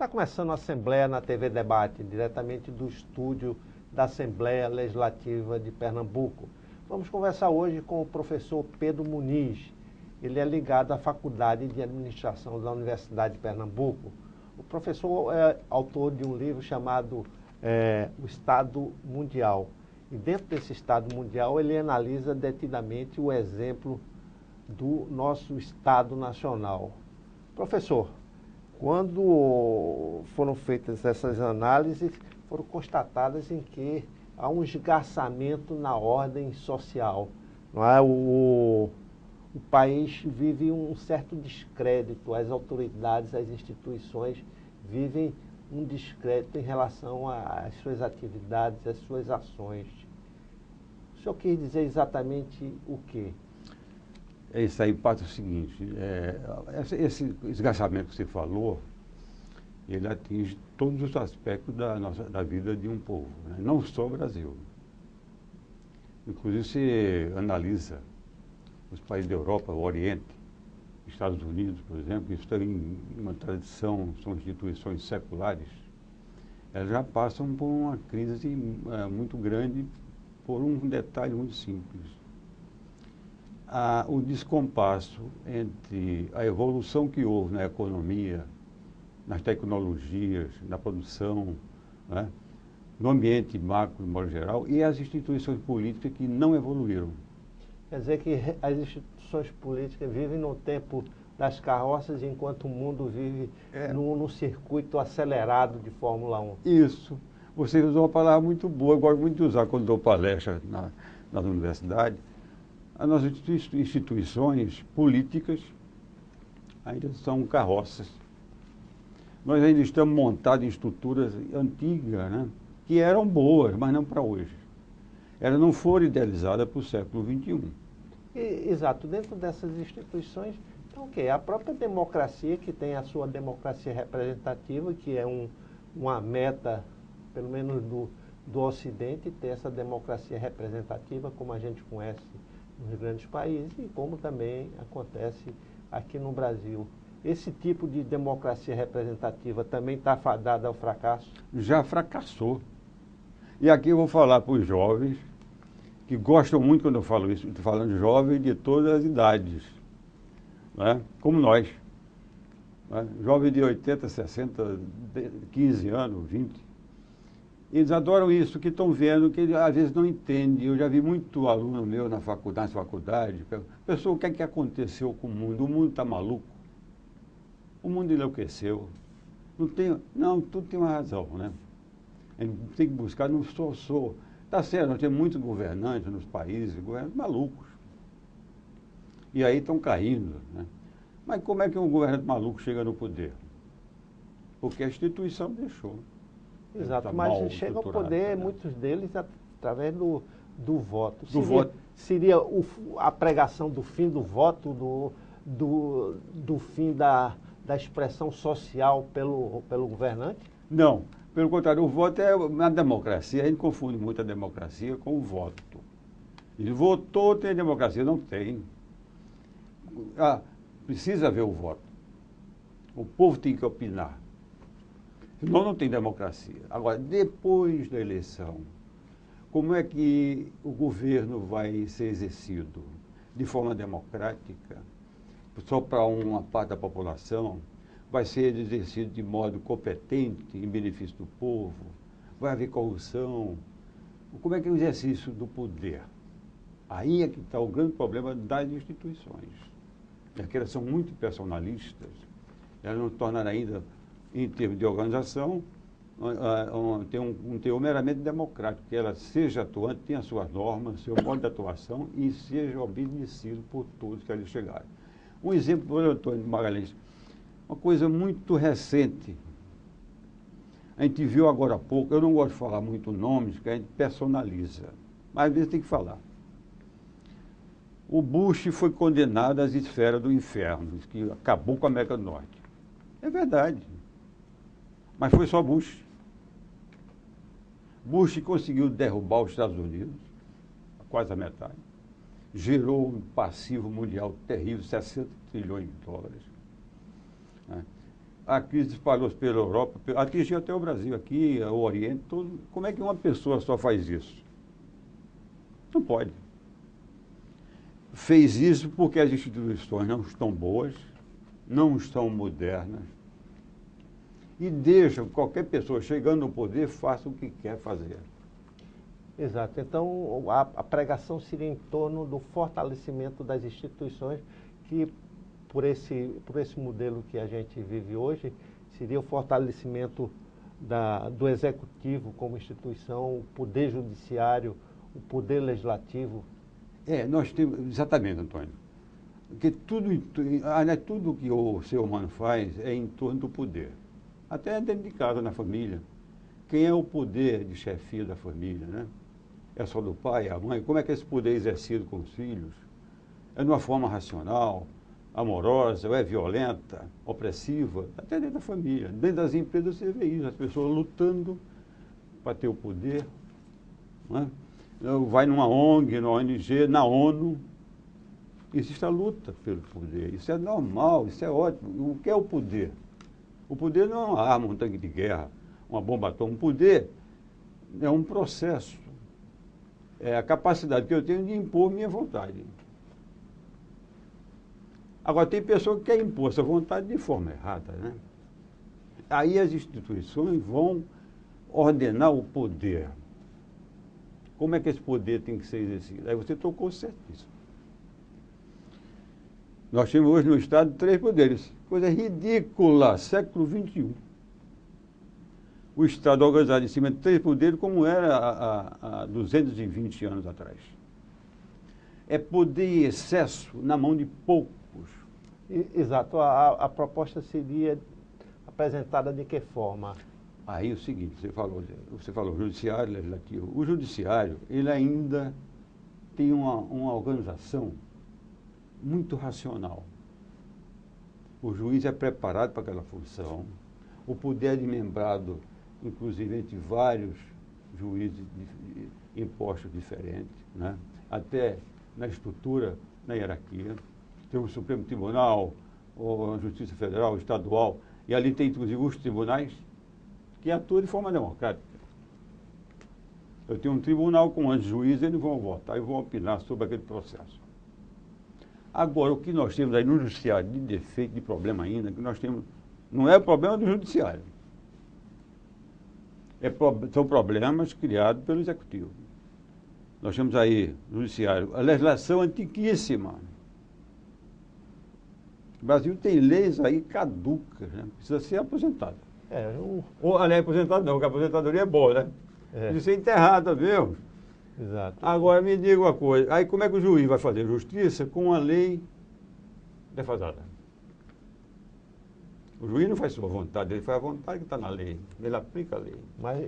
Está começando a Assembleia na TV Debate, diretamente do estúdio da Assembleia Legislativa de Pernambuco. Vamos conversar hoje com o professor Pedro Muniz. Ele é ligado à Faculdade de Administração da Universidade de Pernambuco. O professor é autor de um livro chamado O Estado Mundial. E dentro desse Estado Mundial ele analisa detidamente o exemplo do nosso Estado Nacional. Professor, quando foram feitas essas análises, foram constatadas em que há um esgarçamento na ordem social. Não é? O país vive um certo descrédito, as autoridades, as instituições vivem um descrédito em relação às suas atividades, às suas ações. O senhor quis dizer exatamente o quê? Isso aí parte o seguinte, esse esgarçamento que você falou, ele atinge todos os aspectos da vida de um povo, né? Não só o Brasil. Inclusive, você analisa os países da Europa, o Oriente, Estados Unidos, por exemplo, isso tem uma tradição, são instituições seculares, elas já passam por uma crise muito grande por um detalhe muito simples. O descompasso entre a evolução que houve na economia, nas tecnologias, na produção, né, no ambiente macro, de modo geral, e as instituições políticas que não evoluíram. Quer dizer que as instituições políticas vivem no tempo das carroças, enquanto o mundo vive no circuito acelerado de Fórmula 1. Isso. Você usou uma palavra muito boa, eu gosto muito de usar quando dou palestra nas universidades. As nossas instituições políticas ainda são carroças. Nós ainda estamos montados em estruturas antigas, né, que eram boas, mas não para hoje. Elas não foram idealizadas para o século XXI. Exato. Dentro dessas instituições, então o quê? A própria democracia, que tem a sua democracia representativa, que é uma meta, pelo menos do Ocidente, ter essa democracia representativa, como a gente conhece nos grandes países e como também acontece aqui no Brasil. Esse tipo de democracia representativa também está fadada ao fracasso? Já fracassou. E aqui eu vou falar para os jovens, que gostam muito quando eu falo isso, estou falando de jovens de todas as idades, né? Como nós. Né? Jovens de 80, 60, 15 anos, 20. Eles adoram isso, que estão vendo, que às vezes não entendem. Eu já vi muito aluno meu nas faculdades, pessoal, o que é que aconteceu com o mundo? O mundo está maluco? O mundo enlouqueceu? Não, tudo tem uma razão, né? A gente tem que buscar, não sou. Está certo, nós temos muitos governantes nos países, governantes malucos. E aí estão caindo, né? Mas como é que um governante maluco chega no poder? Porque a instituição deixou. Exato, mas chega ao poder, né? Muitos deles, através do voto. Seria a pregação do fim do voto, do fim da expressão social pelo governante? Não, pelo contrário, o voto é uma democracia, a gente confunde muito a democracia com o voto. Ele votou, tem democracia, não tem. Precisa haver o voto. O povo tem que opinar. Senão não tem democracia. Agora, depois da eleição, como é que o governo vai ser exercido? De forma democrática? Só para uma parte da população? Vai ser exercido de modo competente, em benefício do povo? Vai haver corrupção? Como é que é o exercício do poder? Aí é que está o grande problema das instituições. Porque elas são muito personalistas, elas não tornaram ainda, em termos de organização, tem um teor meramente democrático, que ela seja atuante, tenha suas normas, seu modo de atuação e seja obedecido por todos que ali chegarem. Um exemplo, por Antônio Magalhães, uma coisa muito recente. A gente viu agora há pouco, eu não gosto de falar muito nomes, que a gente personaliza, mas às vezes tem que falar. O Bush foi condenado às esferas do inferno, que acabou com a América do Norte. É verdade. Mas foi só Bush. Bush conseguiu derrubar os Estados Unidos, quase a metade. Gerou um passivo mundial terrível, 60 trilhões de dólares. Né? a crise espalhou-se pela Europa, atingiu até o Brasil, aqui, o Oriente, todo. Como é que uma pessoa só faz isso? Não pode. Fez isso porque as instituições não estão boas, não estão modernas, e deixa qualquer pessoa chegando no poder faça o que quer fazer. Exato. Então, a pregação seria em torno do fortalecimento das instituições que, por esse modelo que a gente vive hoje, seria o fortalecimento do executivo como instituição, o poder judiciário, o poder legislativo. Nós temos, exatamente, Antônio, porque tudo que o ser humano faz é em torno do poder. Até dentro de casa, na família. Quem é o poder de chefia da família, né? É só do pai, a mãe? Como é que esse poder é exercido com os filhos? É de uma forma racional, amorosa, ou é violenta, opressiva? Até dentro da família. Dentro das empresas você vê isso, as pessoas lutando para ter o poder. Não é? Vai numa ONG, numa ONG, na ONU, existe a luta pelo poder. Isso é normal, isso é ótimo. O que é o poder? O poder não é uma arma, um tanque de guerra, uma bomba atômica. O poder é um processo. É a capacidade que eu tenho de impor minha vontade. Agora, tem pessoa que quer impor essa vontade de forma errada, né? Aí as instituições vão ordenar o poder. Como é que esse poder tem que ser exercido? Aí você tocou certíssimo. Nós temos hoje no Estado 3 poderes. Coisa ridícula, século XXI. O Estado organizado em cima de 3 poderes como era há 220 anos atrás. É poder em excesso na mão de poucos. Exato. A proposta seria apresentada de que forma? Aí o seguinte, você falou judiciário, legislativo. O judiciário, ele ainda tem uma organização muito racional. O juiz é preparado para aquela função. O poder é desmembrado, inclusive, entre vários juízes em postos diferentes, né? Até na estrutura, na hierarquia. Tem o Supremo Tribunal, a Justiça Federal, Estadual, e ali tem, inclusive, os tribunais que atuam de forma democrática. Eu tenho um tribunal com 11 juízes, eles vão votar e vão opinar sobre aquele processo. Agora, o que nós temos aí no judiciário de defeito, de problema ainda, que nós temos, não é o problema do judiciário. São problemas criados pelo executivo. Nós temos aí no judiciário a legislação antiquíssima. O Brasil tem leis aí caducas, né? Precisa ser aposentado. Ou, aliás, aposentado não, porque a aposentadoria é boa, né? Precisa ser enterrada mesmo. Exato. Agora, me diga uma coisa, aí como é que o juiz vai fazer justiça com a lei defasada? O juiz não faz sua vontade, ele faz a vontade que está na lei, ele aplica a lei. Mas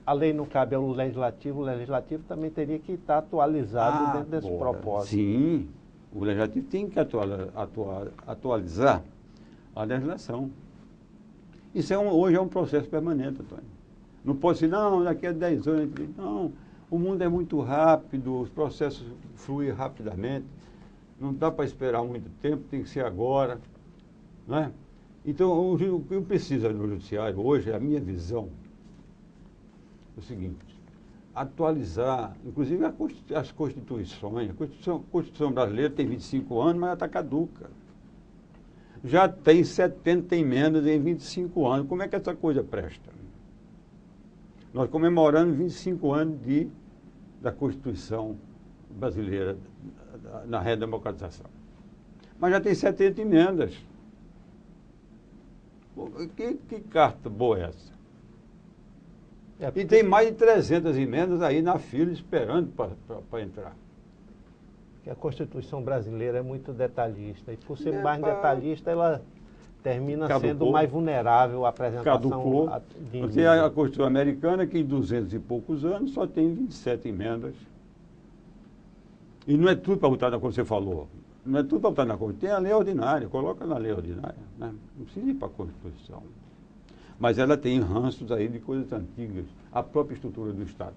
a lei não cabe ao legislativo, o legislativo também teria que estar atualizado dentro desse propósito. Sim, o legislativo tem que atualizar a legislação. Isso hoje é um processo permanente, Antônio. Não pode ser, não, daqui a 10 anos. Não, o mundo é muito rápido, os processos fluem rapidamente, não dá para esperar muito tempo, tem que ser agora. Não é? Então, o que precisa no judiciário hoje, a minha visão, é o seguinte, atualizar, inclusive as constituições. A Constituição brasileira tem 25 anos, mas ela está caduca. Já tem 70 emendas em 25 anos. Como é que essa coisa presta? Nós comemoramos 25 anos da Constituição brasileira, na redemocratização. Mas já tem 70 emendas. Que carta boa é essa? E tem mais de 300 emendas aí na fila esperando para entrar. Que a Constituição brasileira é muito detalhista. E por ser mais detalhista, ela termina sendo mais vulnerável à apresentação de emendas. Tem a Constituição americana, que em 200 e poucos anos só tem 27 emendas. E não é tudo para botar, como você falou, não é tudo para botar na Constituição. Tem a lei ordinária, coloca na lei ordinária. Né? Não precisa ir para a Constituição. Mas ela tem ranços aí de coisas antigas, a própria estrutura do Estado.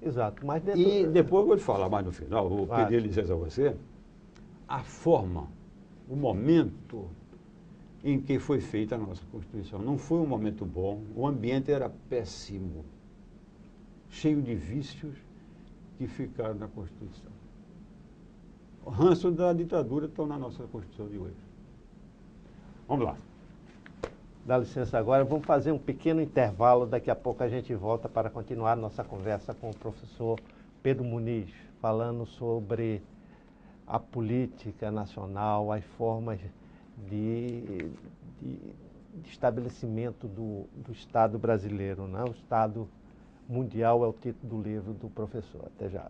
Exato. Mas E depois eu vou te falar mais no final, vou pedir licença a você, a forma, o momento em que foi feita a nossa Constituição. Não foi um momento bom, o ambiente era péssimo, cheio de vícios que ficaram na Constituição. O ranço da ditadura estão na nossa Constituição de hoje. Vamos lá. Dá licença agora, vamos fazer um pequeno intervalo, daqui a pouco a gente volta para continuar nossa conversa com o professor Pedro Muniz, falando sobre a política nacional, as formas de estabelecimento do Estado brasileiro, né? O Estado mundial é o título do livro do professor. Até já.